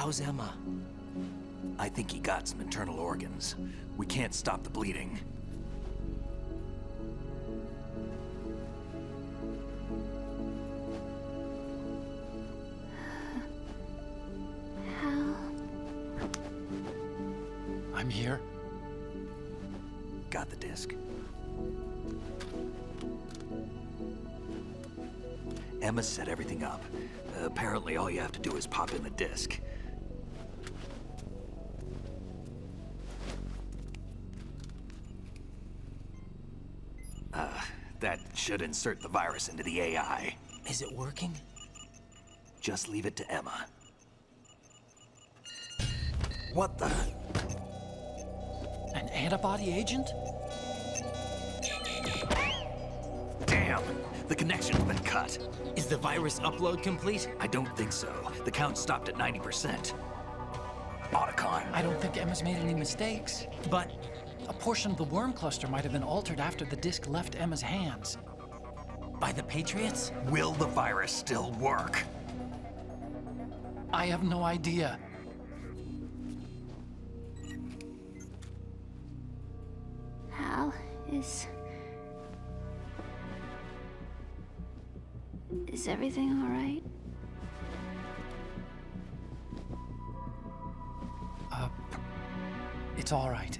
How's Emma? I think he got some internal organs. We can't stop the bleeding. How? I'm here. Got the disc. Emma set everything up. Apparently all you have to do is pop in the disc. That should insert the virus into the AI. Is it working? Just leave it to Emma. What the? An antibody agent? Damn! The connection's been cut. Is the virus upload complete? I don't think so. The count stopped at 90%. Otacon. I don't think Emma's made any mistakes. But A portion of the worm cluster might have been altered after the disc left Emma's hands. by the Patriots? Will the virus still work? I have no idea. Hal, is everything all right? It's all right.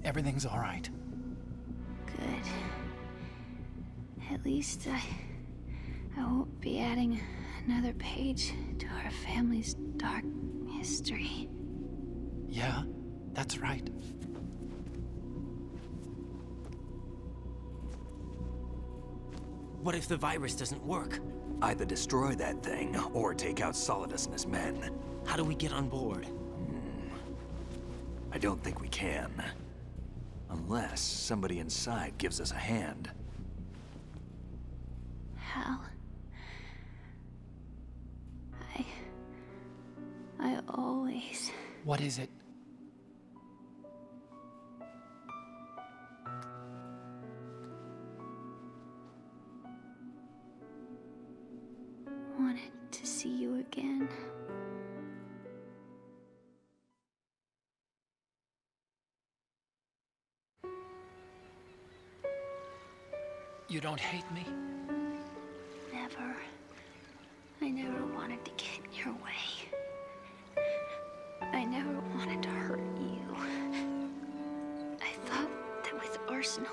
Everything's all right. Good. At least I won't be adding another page to our family's dark history. Yeah, that's right. What if the virus doesn't work? Either destroy that thing, or take out Solidus and his men. How do we get on board? I don't think we can. Unless somebody inside gives us a hand. Hal, I always... What is it? wanted to see you again. You don't hate me? Never. I never wanted to get in your way. I never wanted to hurt you. I thought that with Arsenal,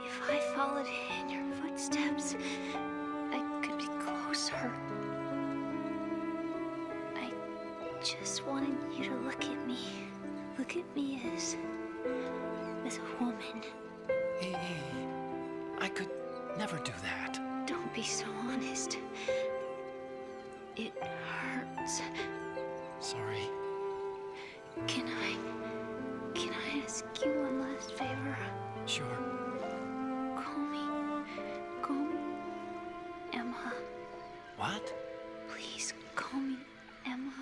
if I followed in your footsteps, I could be closer. I just wanted you to look at me. Look at me as a woman. I could never do that. Don't be so honest. It hurts. Sorry. Can I ask you one last favor? Sure. Call me Emma. What? Please call me Emma.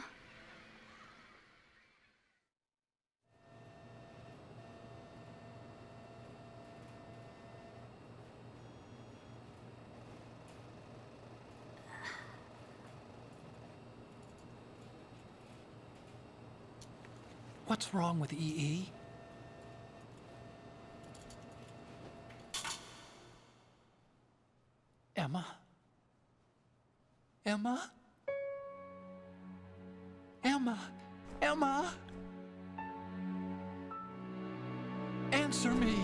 What's wrong with EE? Emma? Emma? Emma? Emma? Answer me!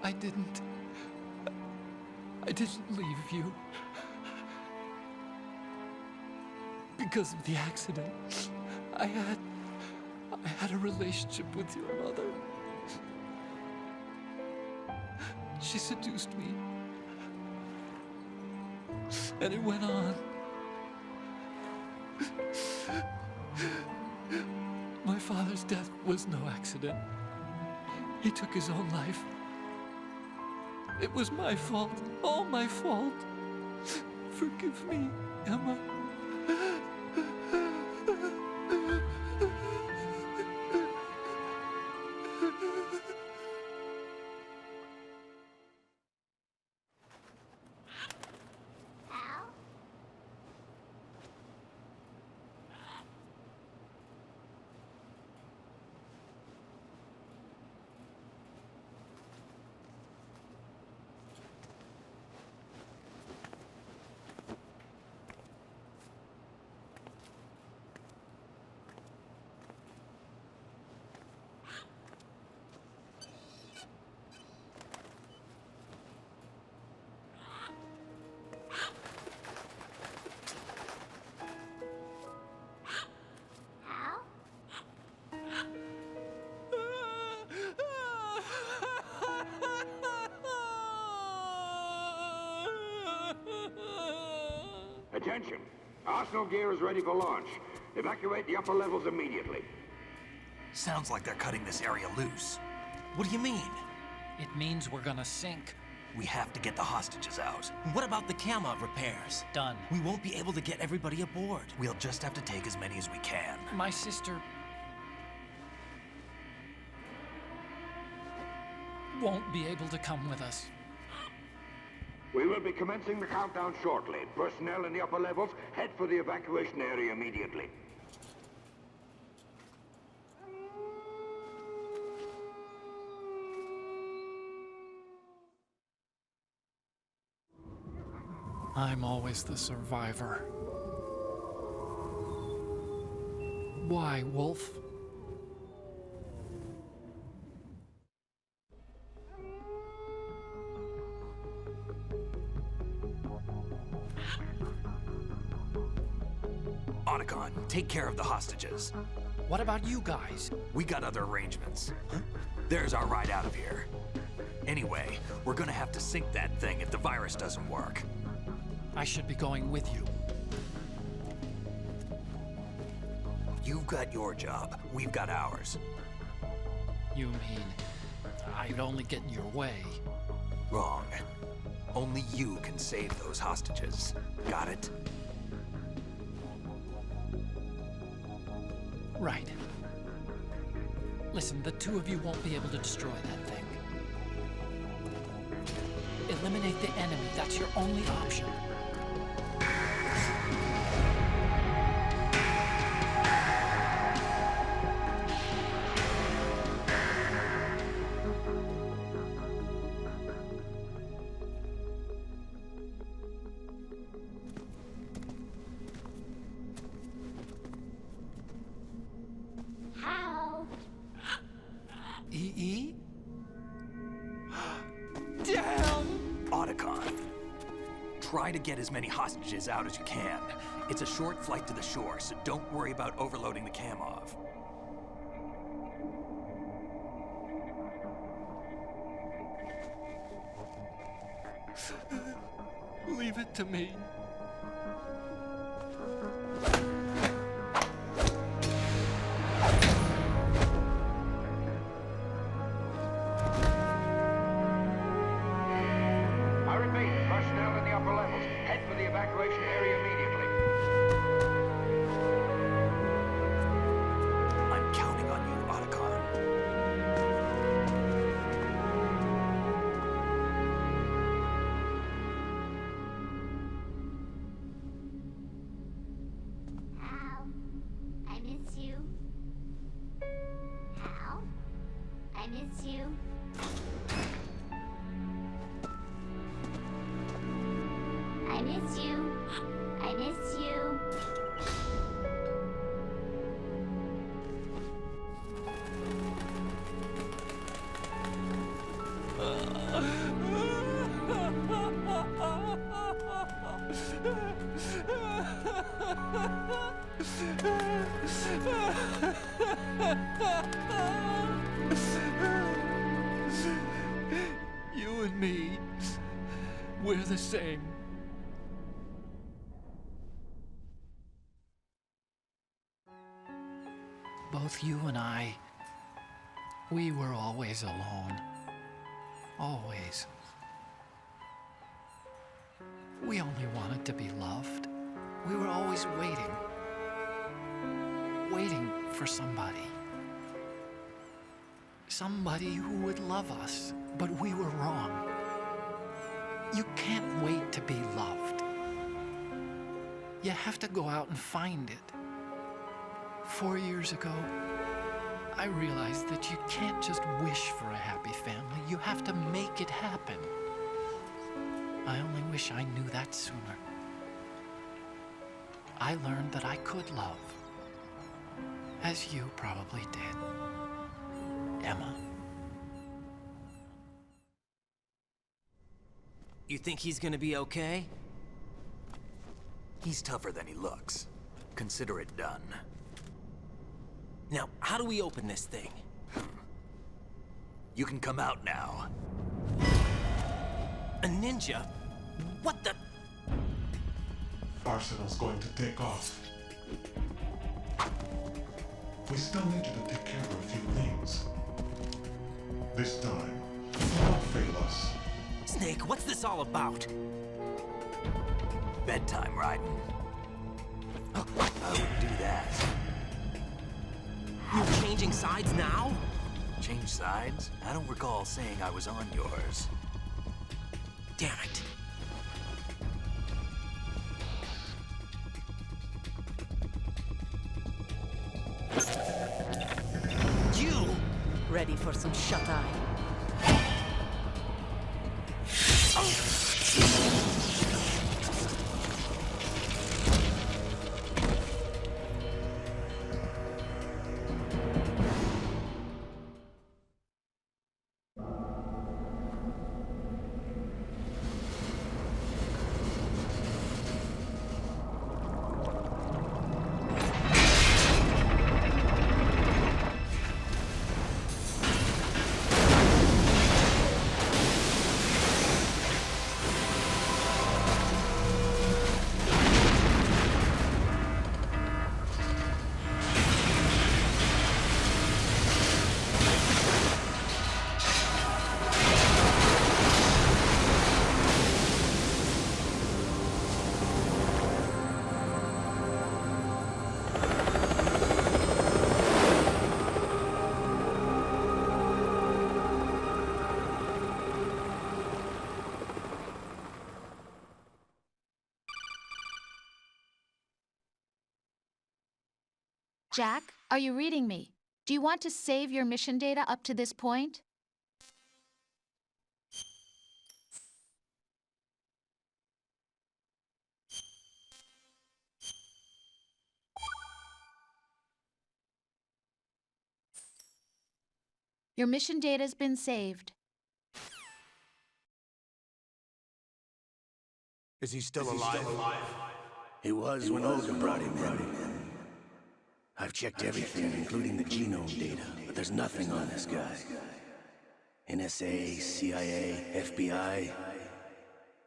I didn't leave you. Because of the accident, I had a relationship with your mother. She seduced me. And it went on. My father's death was no accident. He took his own life. It was my fault, all my fault. Forgive me, Emma. Attention! Arsenal gear is ready for launch. Evacuate the upper levels immediately. Sounds like they're cutting this area loose. What do you mean? It means we're gonna sink. We have to get the hostages out. What about the camera repairs? Done. We won't be able to get everybody aboard. We'll just have to take as many as we can. My sister won't be able to come with us. We will be commencing the countdown shortly. Personnel in the upper levels, head for the evacuation area immediately. I'm always the survivor. Why, Wolf? Otacon, take care of the hostages. What about you guys? We got other arrangements. There's our ride out of here. Anyway, we're gonna have to sink that thing if the virus doesn't work. I should be going with you. You've got your job, we've got ours. You mean I I'd only get in your way. Wrong. Only you can save those hostages. Got it? Right. Listen, the two of you won't be able to destroy that thing. Eliminate the enemy. That's your only option. How? E.E.? Damn! Otacon. Try to get as many hostages out as you can. It's a short flight to the shore, so don't worry about overloading the Kamov. Leave it to me. I repeat, personnel in the upper levels, head for the evacuation area immediately. I'm counting on you, Otacon. Hal, I miss you. Hal, I miss you. I miss you. I miss you. You and me, we're the same. Both you and I, we were always alone. Always. We only wanted to be loved. We were always waiting. Waiting for somebody. Somebody who would love us, but we were wrong. You can't wait to be loved. You have to go out and find it. 4 years ago, I realized that you can't just wish for a happy family. You have to make it happen. I only wish I knew that sooner. I learned that I could love, as you probably did, Emma. You think he's gonna be okay? He's tougher than he looks. Consider it done. Now, how do we open this thing? You can come out now. A ninja? What the? Arsenal's going to take off. We still need you to take care of a few things. This time, don't fail us. Snake, what's this all about? Bedtime, Raiden. I wouldn't do that. You're changing sides now? Change sides? I don't recall saying I was on yours. Damn it. You! Ready for some shut-eye? Jack, are you reading me? Do you want to save your mission data up to this point? Your mission data's been saved. Is he still alive? He was when Olga brought him in. I've checked everything, including the genome data, but there's nothing on this guy. NSA, CIA, FBI.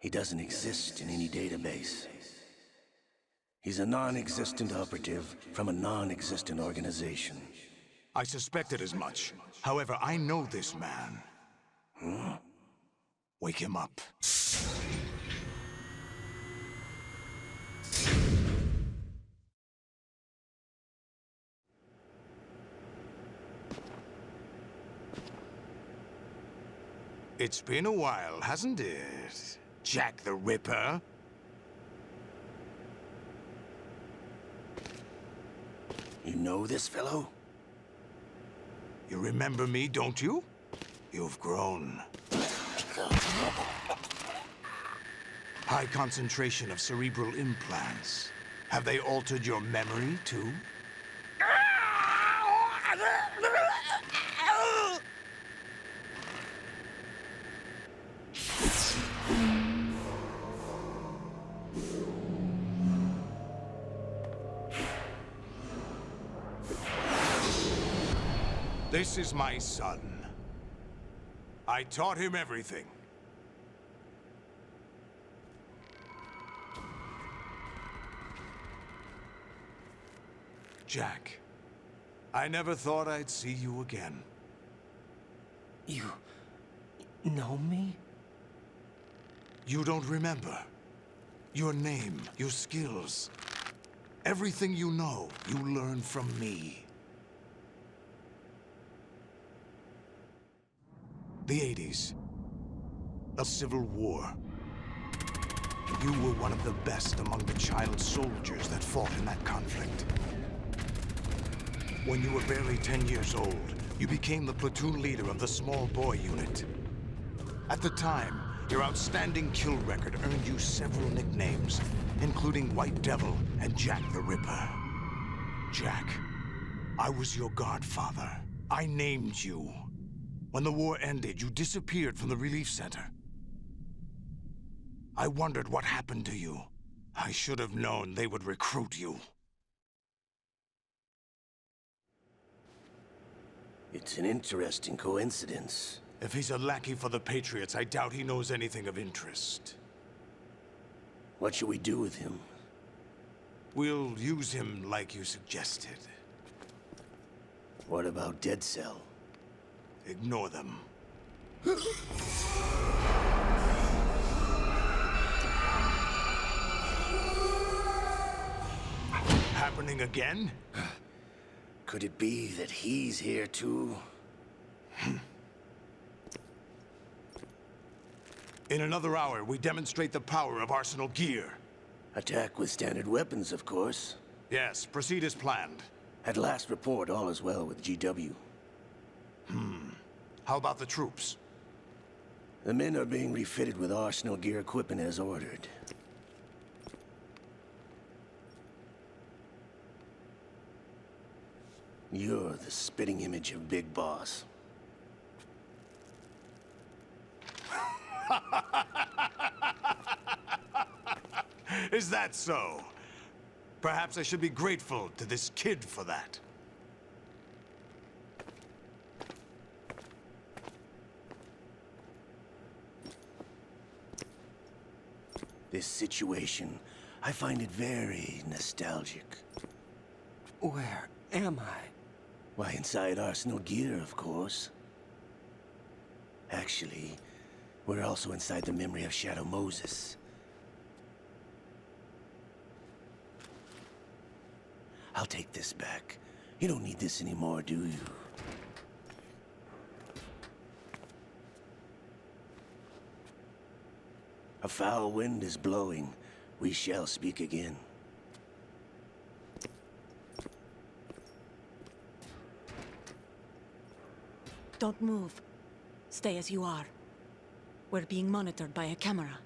He doesn't exist in any database. He's a non-existent operative from a non-existent organization. I suspected as much. However, I know this man. Wake him up. It's been a while, hasn't it? Jack the Ripper? You know this fellow? You remember me, don't you? You've grown. High concentration of cerebral implants. Have they altered your memory, too? This is my son. I taught him everything. Jack, I never thought I'd see you again. You know me? You don't remember. Your name, your skills. Everything you know, you learned from me. The 80s. A civil war. You were one of the best among the child soldiers that fought in that conflict. When you were barely 10 years old, you became the platoon leader of the small boy unit. At the time, your outstanding kill record earned you several nicknames, including White Devil and Jack the Ripper. Jack, I was your godfather. I named you. When the war ended, you disappeared from the relief center. I wondered what happened to you. I should have known they would recruit you. It's an interesting coincidence. If he's a lackey for the Patriots, I doubt he knows anything of interest. What should we do with him? We'll use him like you suggested. What about Dead Cell? Ignore them. Happening again? Could it be that he's here too? In another hour, we demonstrate the power of Arsenal gear. Attack with standard weapons, of course. Yes, proceed as planned. At last report, all is well with GW. How about the troops? The men are being refitted with Arsenal gear equipment as ordered. You're the spitting image of Big Boss. Is that so? Perhaps I should be grateful to this kid for that. This situation, I find it very nostalgic. Where am I? Why, inside Arsenal gear, of course. Actually, we're also inside the memory of Shadow Moses. I'll take this back. You don't need this anymore, do you? A foul wind is blowing. We shall speak again. Don't move. Stay as you are. We're being monitored by a camera.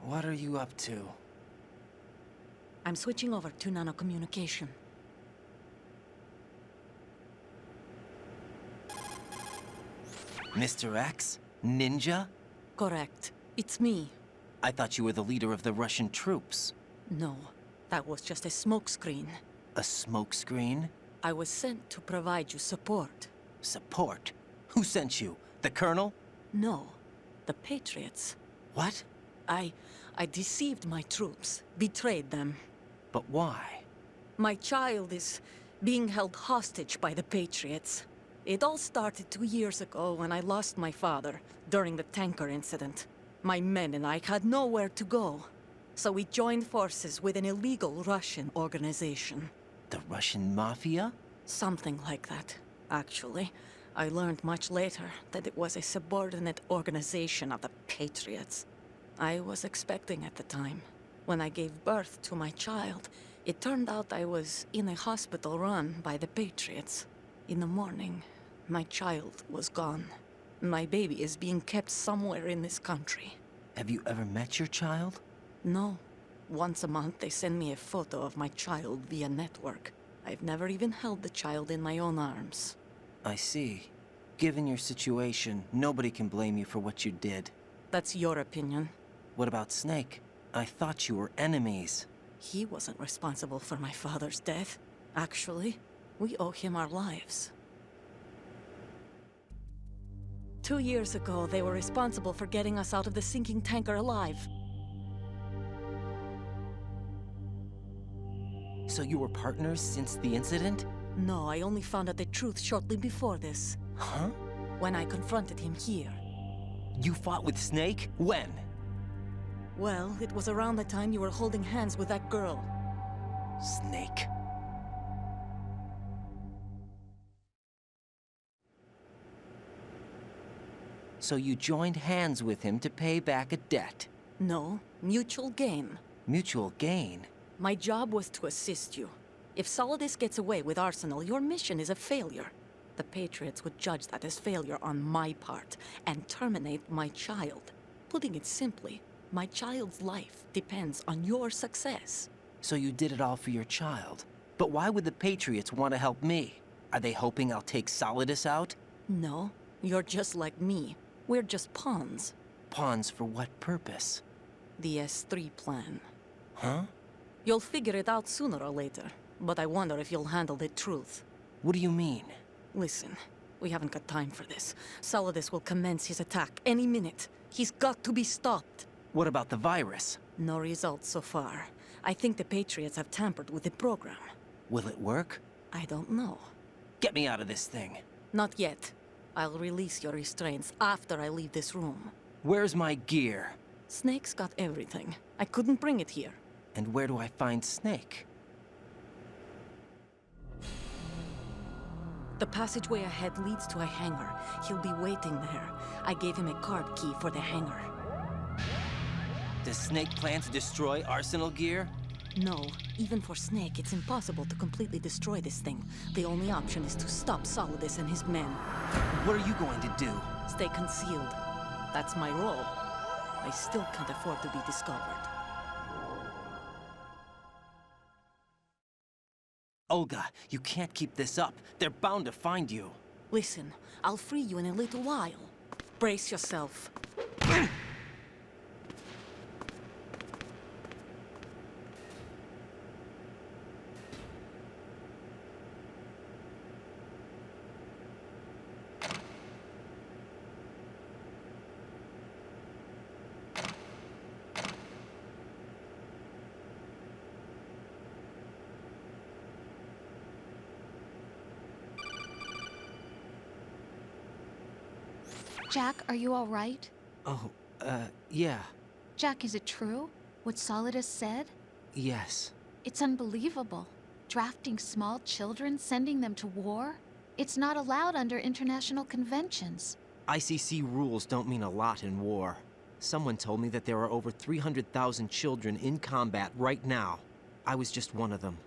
What are you up to? I'm switching over to nanocommunication. Mr. X? Ninja? Correct. It's me. I thought you were the leader of the Russian troops. No, that was just a smokescreen. A smokescreen? I was sent to provide you support. Support? Who sent you? The Colonel? No, the Patriots. What? I deceived my troops, betrayed them. But why? My child is being held hostage by the Patriots. It all started 2 years ago when I lost my father during the tanker incident. My men and I had nowhere to go. So we joined forces with an illegal Russian organization. The Russian Mafia? Something like that, actually. I learned much later that it was a subordinate organization of the Patriots. I was expecting at the time. When I gave birth to my child, it turned out I was in a hospital run by the Patriots. In the morning, my child was gone. My baby is being kept somewhere in this country. Have you ever met your child? No. Once a month, they send me a photo of my child via network. I've never even held the child in my own arms. I see. Given your situation, nobody can blame you for what you did. That's your opinion. What about Snake? I thought you were enemies. He wasn't responsible for my father's death. Actually, we owe him our lives. 2 years ago, they were responsible for getting us out of the sinking tanker alive. So you were partners since the incident? No, I only found out the truth shortly before this. Huh? When I confronted him here. You fought with Snake? When? Well, it was around the time you were holding hands with that girl. Snake. So you joined hands with him to pay back a debt? No, mutual gain. Mutual gain? My job was to assist you. If Solidus gets away with Arsenal, your mission is a failure. The Patriots would judge that as failure on my part and terminate my child. Putting it simply, my child's life depends on your success. So you did it all for your child. But why would the Patriots want to help me? Are they hoping I'll take Solidus out? No, you're just like me. We're just pawns. Pawns for what purpose? The S3 plan. Huh? You'll figure it out sooner or later, but I wonder if you'll handle the truth. What do you mean? Listen, we haven't got time for this. Solidus will commence his attack any minute. He's got to be stopped. What about the virus? No results so far. I think the Patriots have tampered with the program. Will it work? I don't know. Get me out of this thing. Not yet. I'll release your restraints after I leave this room. Where's my gear? Snake's got everything. I couldn't bring it here. And where do I find Snake? The passageway ahead leads to a hangar. He'll be waiting there. I gave him a card key for the hangar. Does Snake plan to destroy Arsenal gear? No. Even for Snake, it's impossible to completely destroy this thing. The only option is to stop Solidus and his men. What are you going to do? Stay concealed. That's my role. I still can't afford to be discovered. Olga, you can't keep this up. They're bound to find you. Listen, I'll free you in a little while. Brace yourself. Jack, are you all right? Oh, yeah. Jack, is it true? What Solidus said? Yes. It's unbelievable. Drafting small children, sending them to war? It's not allowed under international conventions. ICC rules don't mean a lot in war. Someone told me that there are over 300,000 children in combat right now. I was just one of them.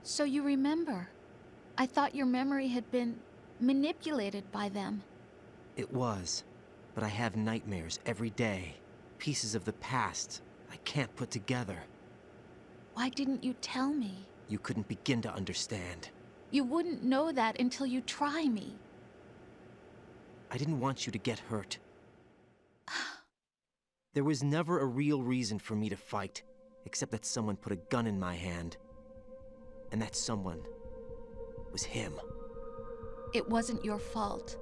So you remember. I thought your memory had been manipulated by them. It was, but I have nightmares every day. Pieces of the past I can't put together. Why didn't you tell me? You couldn't begin to understand. You wouldn't know that until you try me. I didn't want you to get hurt. There was never a real reason for me to fight, except that someone put a gun in my hand. And that someone was him. It wasn't your fault.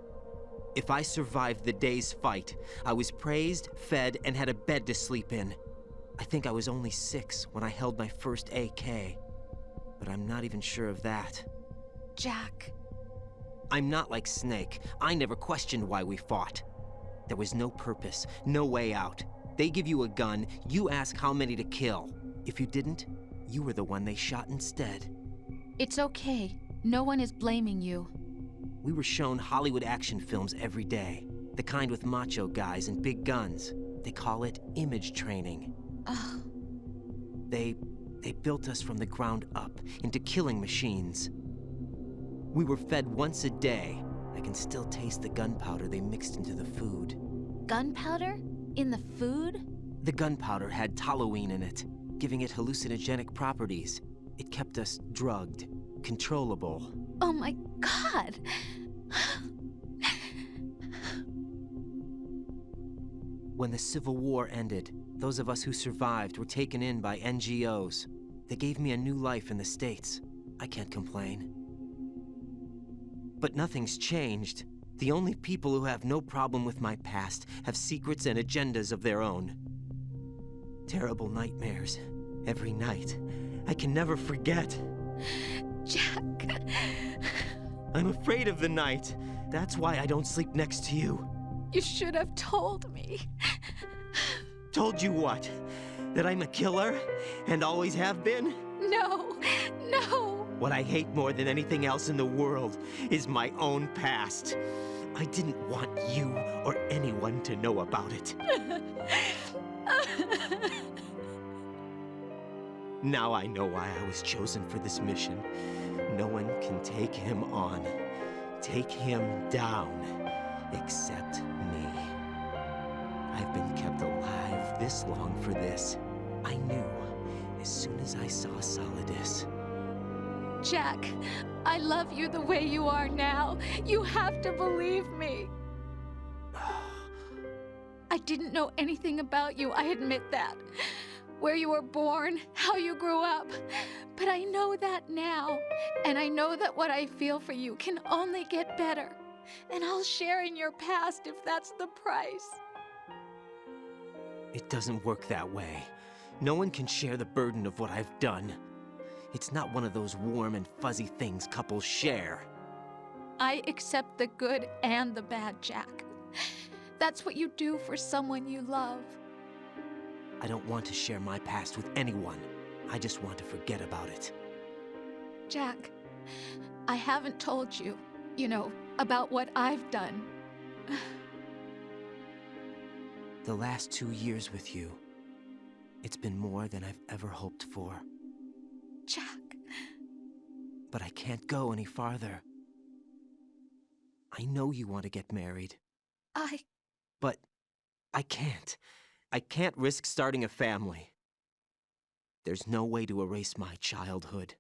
If I survived the day's fight, I was praised, fed, and had a bed to sleep in. I think I was only 6 when I held my first AK. But I'm not even sure of that. Jack. I'm not like Snake. I never questioned why we fought. There was no purpose, no way out. They give you a gun, you ask how many to kill. If you didn't, you were the one they shot instead. It's okay. No one is blaming you. We were shown Hollywood action films every day. The kind with macho guys and big guns. They call it image training. Ugh. They built us from the ground up into killing machines. We were fed once a day. I can still taste the gunpowder they mixed into the food. Gunpowder? In the food? The gunpowder had toluene in it, giving it hallucinogenic properties. It kept us drugged, controllable. Oh my God! When the Civil War ended, those of us who survived were taken in by NGOs. They gave me a new life in the States. I can't complain. But nothing's changed. The only people who have no problem with my past have secrets and agendas of their own. Terrible nightmares. Every night. I can never forget. Jack. I'm afraid of the night. That's why I don't sleep next to you. You should have told me. Told you what? That I'm a killer? And always have been? No. No. What I hate more than anything else in the world is my own past. I didn't want you or anyone to know about it. Now I know why I was chosen for this mission. No one can take him on, take him down, except me. I've been kept alive this long for this. I knew as soon as I saw Solidus. Jack, I love you the way you are now. You have to believe me. I didn't know anything about you, I admit that. Where you were born, how you grew up. But I know that now. And I know that what I feel for you can only get better. And I'll share in your past if that's the price. It doesn't work that way. No one can share the burden of what I've done. It's not one of those warm and fuzzy things couples share. I accept the good and the bad, Jack. That's what you do for someone you love. I don't want to share my past with anyone. I just want to forget about it. Jack, I haven't told you, about what I've done. The last 2 years with you, it's been more than I've ever hoped for. Jack. But I can't go any farther. I know you want to get married. But I can't. I can't risk starting a family. There's no way to erase my childhood.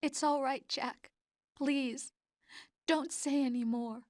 It's all right, Jack. Please, don't say any more.